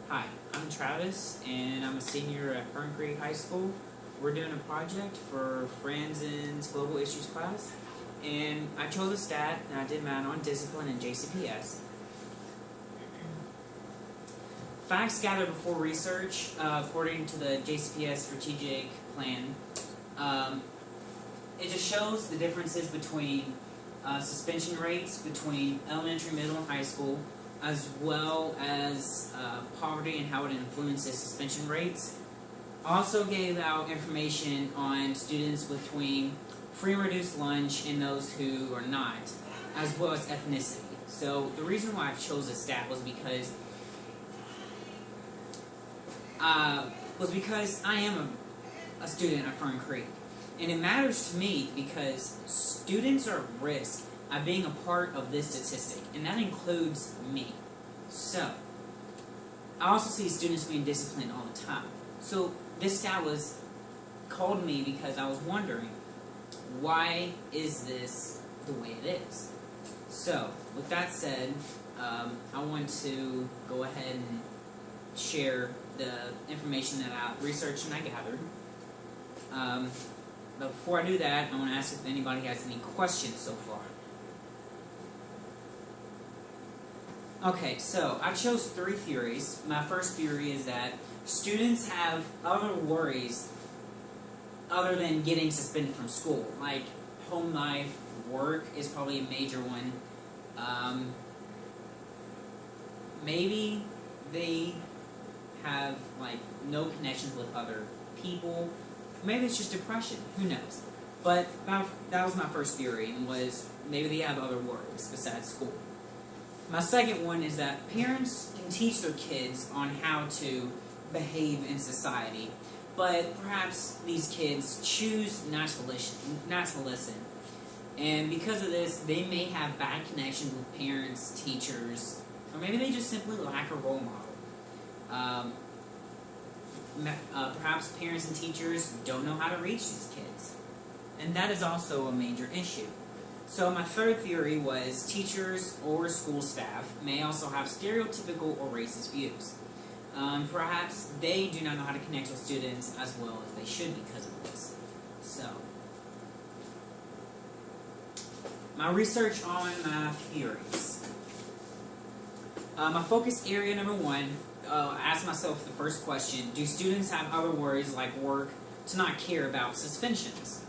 Hi, I'm Travis, and I'm a senior at Franzen High School. We're doing a project for Franzen's Global Issues class, and I chose a stat, and I did mine on discipline and JCPS. Facts gathered before research, according to the JCPS strategic plan, it just shows the differences between suspension rates between elementary, middle, and high school, as well as poverty and how it influences suspension rates. Also gave out information on students between free and reduced lunch and those who are not, as well as ethnicity. So the reason why I chose this stat was because I am a student at Fern Creek. And it matters to me because students are at risk of being a part of this statistic, and that includes me. So, I also see students being disciplined all the time. So, this stat was called me because I was wondering, why is this the way it is? So, with that said, I want to go ahead and share the information that I researched and I gathered. But before I do that, I want to ask if anybody has any questions so far. Okay, so I chose 3 theories. My first theory is that students have other worries other than getting suspended from school. Like home life, work is probably a major one. Maybe they have like no connections with other people. Maybe it's just depression. Who knows? But that was my first theory, and was maybe they have other worries besides school. My second one is that parents can teach their kids on how to behave in society, but perhaps these kids choose not to listen. And because of this, they may have bad connections with parents, teachers, or maybe they just simply lack a role model. Perhaps parents and teachers don't know how to reach these kids. And that is also a major issue. So my third theory was teachers or school staff may also have stereotypical or racist views. Perhaps they do not know how to connect with students as well as they should because of this. So, my research on my theories. My focus area number 1, I asked myself the first question, do students have other worries like work to not care about suspensions?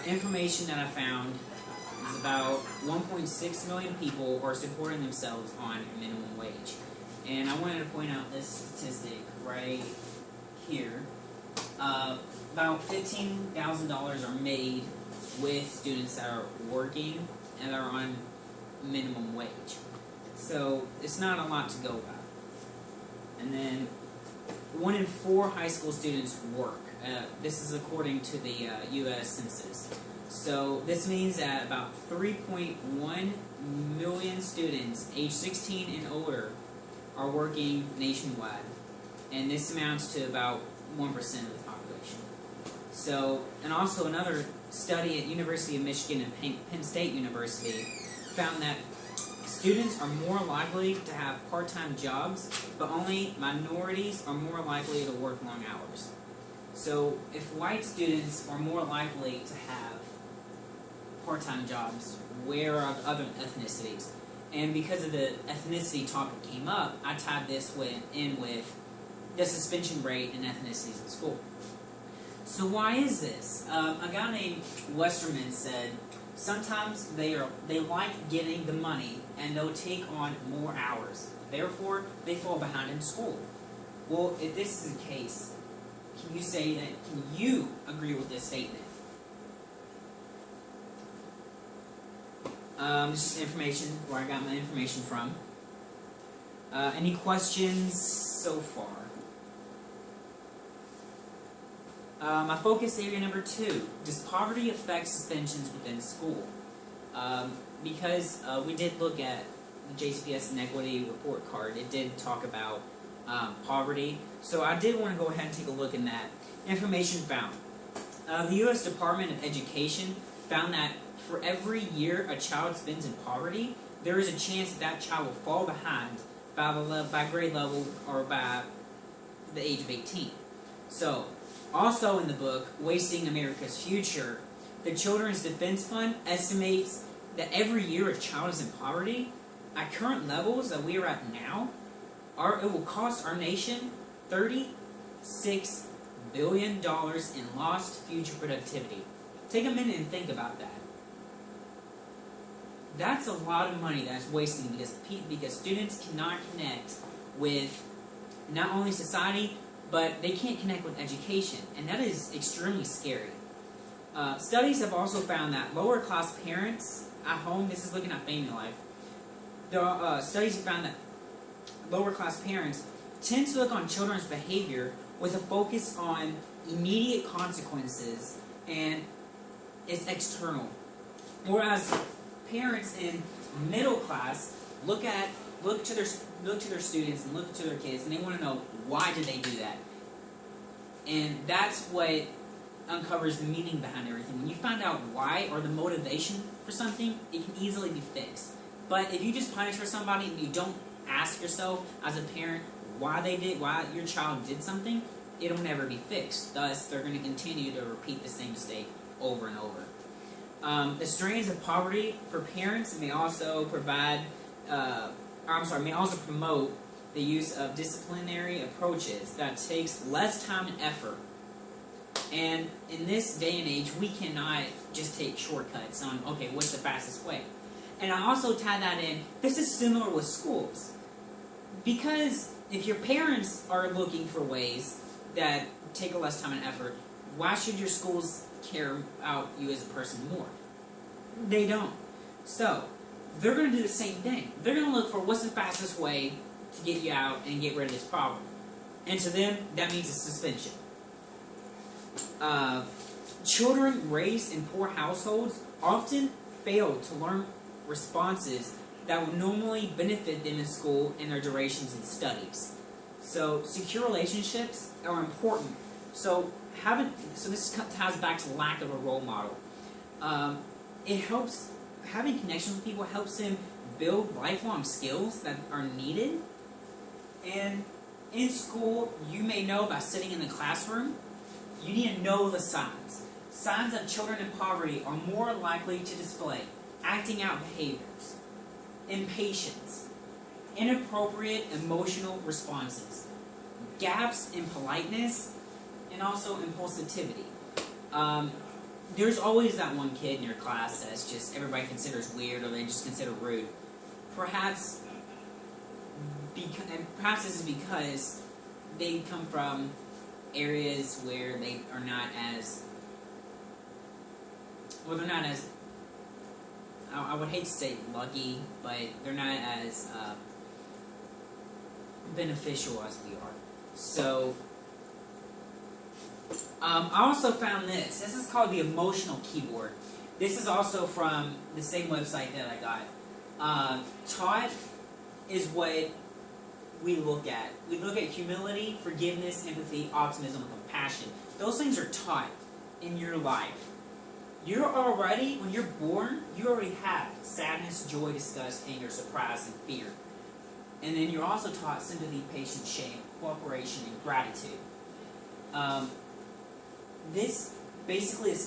Information that I found is about 1.6 million people are supporting themselves on minimum wage. And I wanted to point out this statistic right here. About $15,000 are made with students that are working and are on minimum wage. So it's not a lot to go about. And then 1 in 4 high school students work. This is according to the U.S. Census. So this means that about 3.1 million students aged 16 and older are working nationwide. And this amounts to about 1% of the population. So, and also another study at University of Michigan and Penn State University found that students are more likely to have part-time jobs, but only minorities are more likely to work long hours. So if white students are more likely to have part-time jobs, where are the other ethnicities? And because of the ethnicity topic came up, I tied this in with the suspension rate and ethnicities in school. So why is this? A guy named Westerman said, sometimes they like getting the money and they'll take on more hours. Therefore, they fall behind in school. Well, if this is the case, can you agree with this statement? It's just information, where I got my information from. Any questions so far? My focus area number 2, does poverty affect suspensions within school? Because we did look at the JCPS Inequity Report Card, it did talk about poverty. So I did want to go ahead and take a look in that. Information found. The U.S. Department of Education found that for every year a child spends in poverty, there is a chance that child will fall behind by grade level or by the age of 18. So, also in the book, Wasting America's Future, the Children's Defense Fund estimates that every year a child is in poverty, at current levels that we are at now, it will cost our nation $36 billion in lost future productivity. Take a minute and think about that. That's a lot of money that's wasting because students cannot connect with not only society, but they can't connect with education, and that is extremely scary. Studies have also found that lower class parents at home, this is looking at family life, studies have found that lower class parents tend to look on children's behavior with a focus on immediate consequences and it's external. Whereas parents in middle class look to their students and look to their kids and they want to know why did they do that. And that's what uncovers the meaning behind everything. When you find out why or the motivation for something, it can easily be fixed. But if you just punish for somebody and you don't ask yourself as a parent why your child did something, it'll never be fixed. Thus, they're going to continue to repeat the same mistake over and over. The strains of poverty for parents may also promote the use of disciplinary approaches that takes less time and effort. And in this day and age, we cannot just take shortcuts on, okay, what's the fastest way? And I also tie that in, this is similar with schools. Because if your parents are looking for ways that take less time and effort, why should your schools care about you as a person more? They don't. So, they're going to do the same thing. They're going to look for what's the fastest way to get you out and get rid of this problem. And to them, that means a suspension. Children raised in poor households often fail to learn responses that would normally benefit them in school and their durations in studies. So, secure relationships are important. So this ties back to the lack of a role model. It helps, having connections with people helps them build lifelong skills that are needed. And in school, you may know by sitting in the classroom, you need to know the signs. Signs that children in poverty are more likely to display acting out behaviors, impatience, inappropriate emotional responses, gaps in politeness, and also impulsivity. There's always that one kid in your class that's just everybody considers weird or they just consider rude. Perhaps this is because they come from areas where they are not as, I would hate to say lucky, but they're not as beneficial as we are. So, I also found this. This is called the emotional keyboard. This is also from the same website that I got. Taught is what we look at. We look at humility, forgiveness, empathy, optimism, and compassion. Those things are taught in your life. You're already, when you're born, you already have sadness, joy, disgust, anger, surprise, and fear. And then you're also taught sympathy, patience, shame, cooperation, and gratitude. This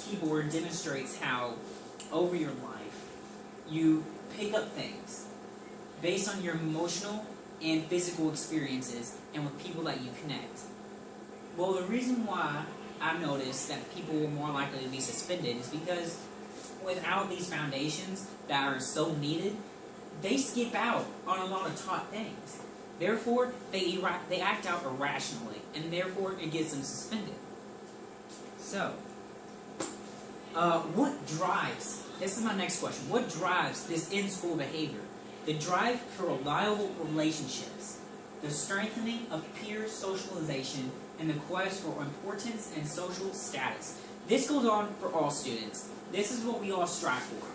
keyboard demonstrates how, over your life, you pick up things based on your emotional and physical experiences and with people that you connect. Well, the reason why I've noticed that people were more likely to be suspended is because without these foundations that are so needed, they skip out on a lot of taught things. Therefore, they act out irrationally, and therefore it gets them suspended. So, what drives, this is my next question, what drives this in-school behavior? The drive for reliable relationships, the strengthening of peer socialization, and the quest for importance and social status. This goes on for all students. This is what we all strive for.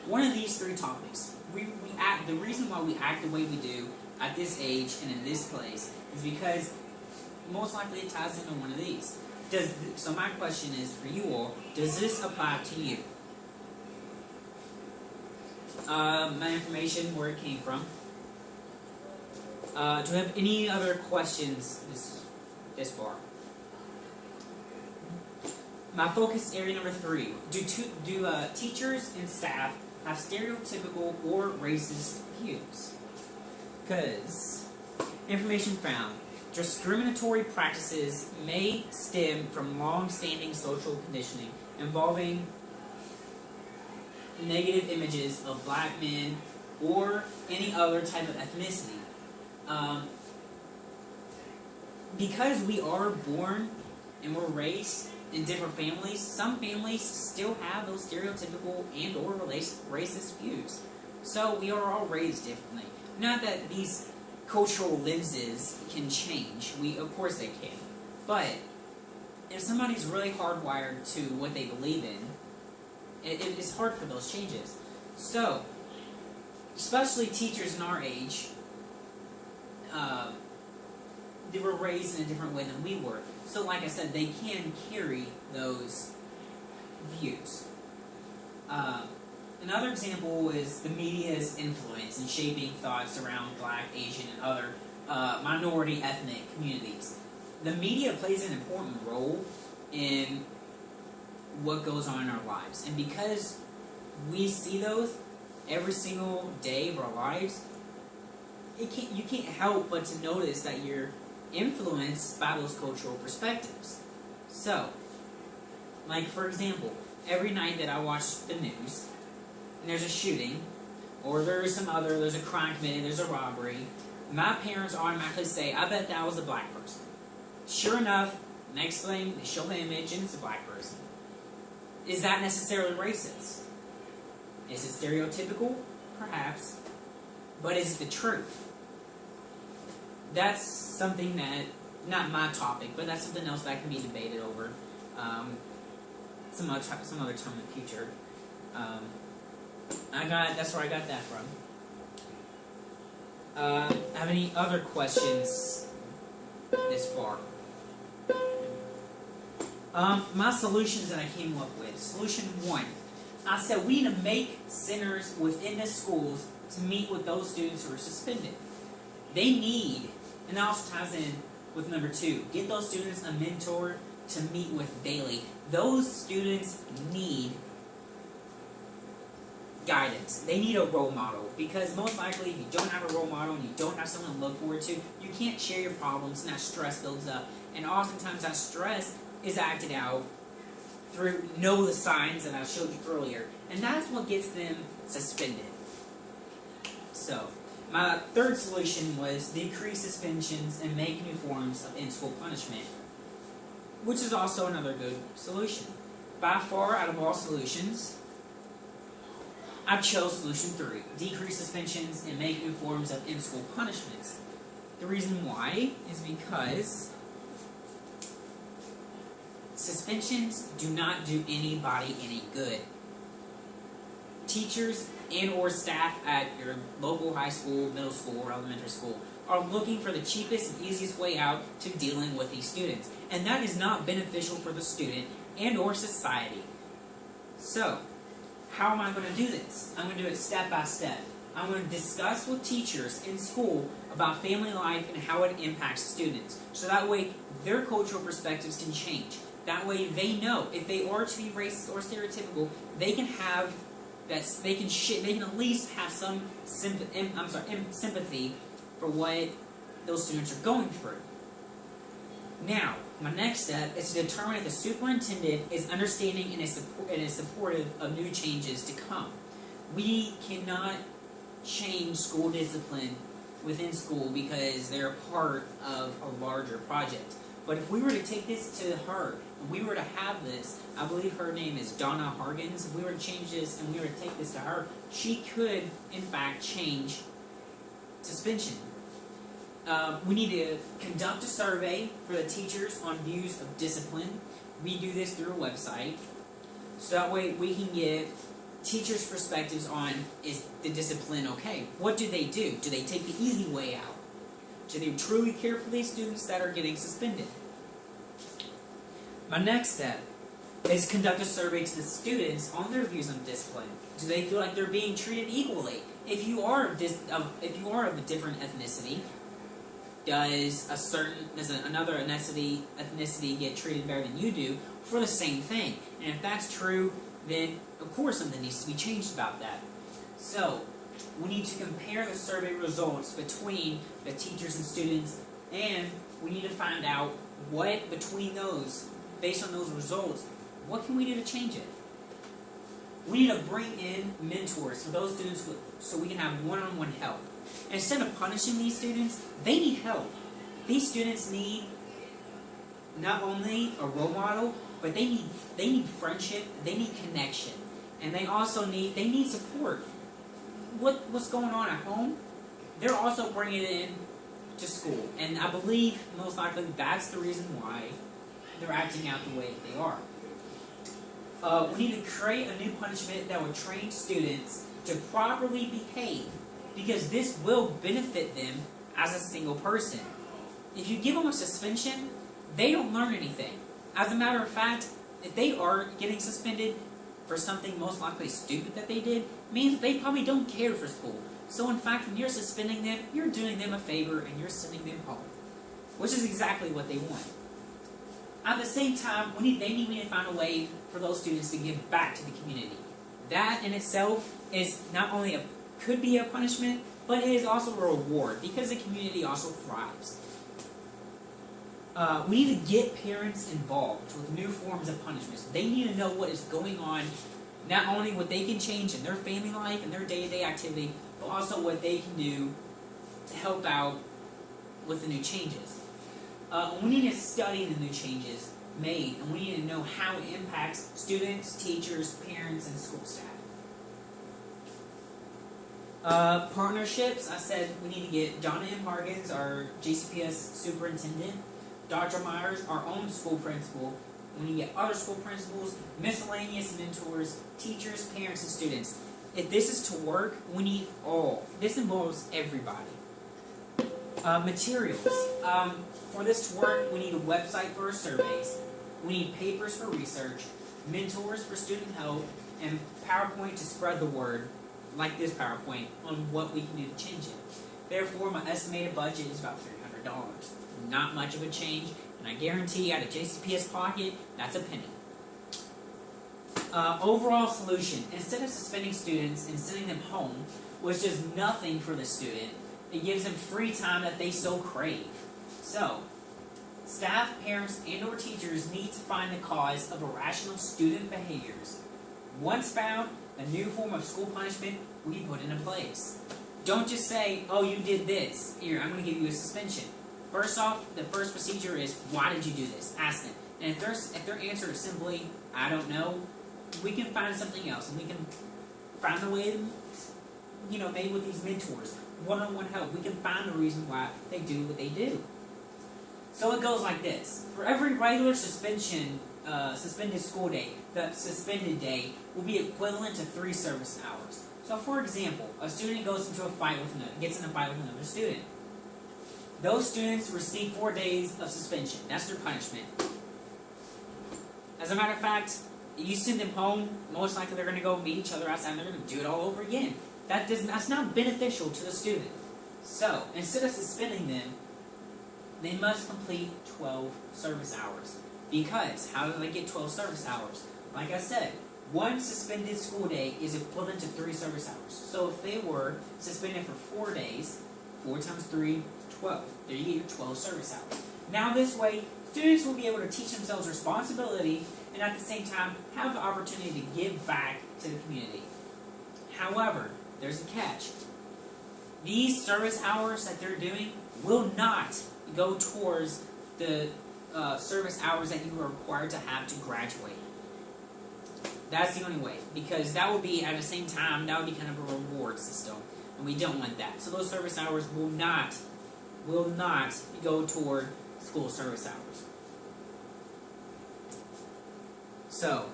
One of these three topics. The reason why we act the way we do at this age and in this place is because most likely it ties into one of these. So my question is for you all, does this apply to you? My information, where it came from. Do we have any other questions this far? My focus area number 3. Do teachers and staff have stereotypical or racist views? Because information found, discriminatory practices may stem from long-standing social conditioning involving negative images of black men or any other type of ethnicity. Because we are born and we're raised in different families, some families still have those stereotypical and or racist views. So we are all raised differently. Not that these cultural lenses can change. Of course they can. But if somebody's really hardwired to what they believe in, it's hard for those changes. So, especially teachers in our age, they were raised in a different way than we were. So, like I said, they can carry those views. Another example is the media's influence in shaping thoughts around black, Asian, and other minority ethnic communities. The media plays an important role in what goes on in our lives. And because we see those every single day of our lives, you can't help but to notice that you're influenced by those cultural perspectives. So, like for example, every night that I watch the news, and there's a shooting, or there's a crime committed, there's a robbery, my parents automatically say, I bet that was a black person. Sure enough, next thing, they show the image and it's a black person. Is that necessarily racist? Is it stereotypical? Perhaps. But is it the truth? That's something that, not my topic, but that's something else that can be debated over some other time in the future. That's where I got that from. Have any other questions this far? My solutions that I came up with. Solution 1. I said we need to make centers within the schools to meet with those students who are suspended. They need, and that also ties in with number 2, get those students a mentor to meet with daily. Those students need guidance. They need a role model, because most likely if you don't have a role model and you don't have someone to look forward to, you can't share your problems and that stress builds up. And oftentimes that stress is acted out through the signs that I showed you earlier. And that's what gets them suspended. So, my third solution was decrease suspensions and make new forms of in-school punishment, which is also another good solution. By far, out of all solutions, I chose solution 3, decrease suspensions and make new forms of in-school punishments. The reason why is because suspensions do not do anybody any good. Teachers and or staff at your local high school, middle school, or elementary school are looking for the cheapest and easiest way out to dealing with these students. And that is not beneficial for the student and or society. So, how am I going to do this? I'm going to do it step by step. I'm going to discuss with teachers in school about family life and how it impacts students. So that way, their cultural perspectives can change. That way, they know if they are to be racist or stereotypical, they can have that. They can at least have some sympathy for what those students are going through. Now, my next step is to determine if the superintendent is understanding and is supportive of new changes to come. We cannot change school discipline within school because they're part of a larger project. But if we were to take this to her, and we were to have this, I believe her name is Donna Hargens, if we were to change this and we were to take this to her, she could, in fact, change suspension. We need to conduct a survey for the teachers on views of discipline. We do this through a website. So that way we can get teachers' perspectives on, is the discipline okay? What do? Do they take the easy way out? Do they truly care for these students that are getting suspended? My next step is conduct a survey to the students on their views on discipline. Do they feel like they're being treated equally? If you are of a different ethnicity, does another ethnicity get treated better than you do for the same thing? And if that's true, then of course something needs to be changed about that. So we need to compare the survey results between the teachers and students, and we need to find out what between those, based on those results, what can we do to change it? We need to bring in mentors for those students so we can have one-on-one help. Instead of punishing these students, they need help. These students need not only a role model, but they need friendship, they need connection, and they also need support. What's going on at home, they're also bringing it in to school, and I believe most likely that's the reason why they're acting out the way that they are. We need to create a new punishment that will train students to properly behave, because this will benefit them as a single person. If you give them a suspension, they don't learn anything. As a matter of fact, if they are getting suspended for something most likely stupid that they did, means they probably don't care for school. So in fact, when you're suspending them, you're doing them a favor and you're sending them home, which is exactly what they want. At the same time, they need to find a way for those students to give back to the community. That in itself is not only could be a punishment, but it is also a reward, because the community also thrives. We need to get parents involved with new forms of punishments. They need to know what is going on, not only what they can change in their family life and their day-to-day activity, but also what they can do to help out with the new changes. We need to study the new changes made, and we need to know how it impacts students, teachers, parents, and school staff. Partnerships, I said we need to get Donna M. Hargens, our JCPS superintendent, Dr. Myers, our own school principal. We need to get other school principals, miscellaneous mentors, teachers, parents, and students. If this is to work, we need all. This involves everybody. Materials. For this to work, we need a website for our surveys. We need papers for research, mentors for student help, and PowerPoint to spread the word, like this PowerPoint, on what we can do to change it. Therefore, my estimated budget is about $300. Not much of a change, and I guarantee out of JCPS pocket, that's a penny. Overall solution: instead of suspending students and sending them home, which does nothing for the student, it gives them free time that they so crave. So, staff, parents, and/or teachers need to find the cause of irrational student behaviors. Once found, a new form of school punishment will be put into place. Don't just say, "Oh, you did this. Here, I'm going to give you a suspension." First off, the first procedure is, why did you do this? Ask them. And if their answer is simply, "I don't know," we can find something else, and we can find a way, maybe with these mentors, one-on-one help, we can find the reason why they do what they do. So it goes like this. For every regular suspended school day, the suspended day will be equivalent to 3 service hours. So for example, a student gets in a fight with another student. Those students receive 4 days of suspension. That's their punishment. As a matter of fact, you send them home, most likely they're going to go meet each other outside and they're going to do it all over again. That's not beneficial to the student. So, instead of suspending them, they must complete 12 service hours. Because, how do they get 12 service hours? Like I said, 1 suspended school day is equivalent to 3 service hours. So if they were suspended for 4 days, 4 times 3, 12. There you get your 12 service hours. Now this way, students will be able to teach themselves responsibility and at the same time have the opportunity to give back to the community. However, there's a catch. These service hours that they're doing will not go towards the service hours that you are required to have to graduate. That's the only way, because that will be, at the same time, that would be kind of a reward system, and we don't want that. So those service hours will not go toward school service hours. So,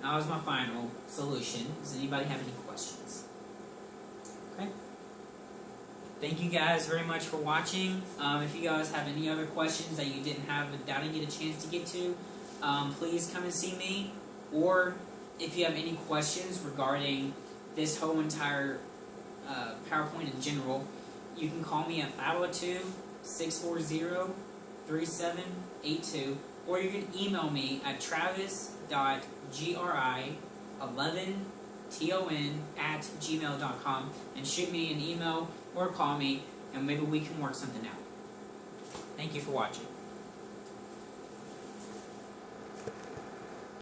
that was my final solution. Does anybody have any questions? Okay. Thank you guys very much for watching. If you guys have any other questions that you didn't get a chance to get to, please come and see me. Or if you have any questions regarding this whole entire PowerPoint in general, you can call me at 640-3782, or you can email me at travis.gri11ton@gmail.com and shoot me an email or call me, and maybe we can work something out. Thank you for watching.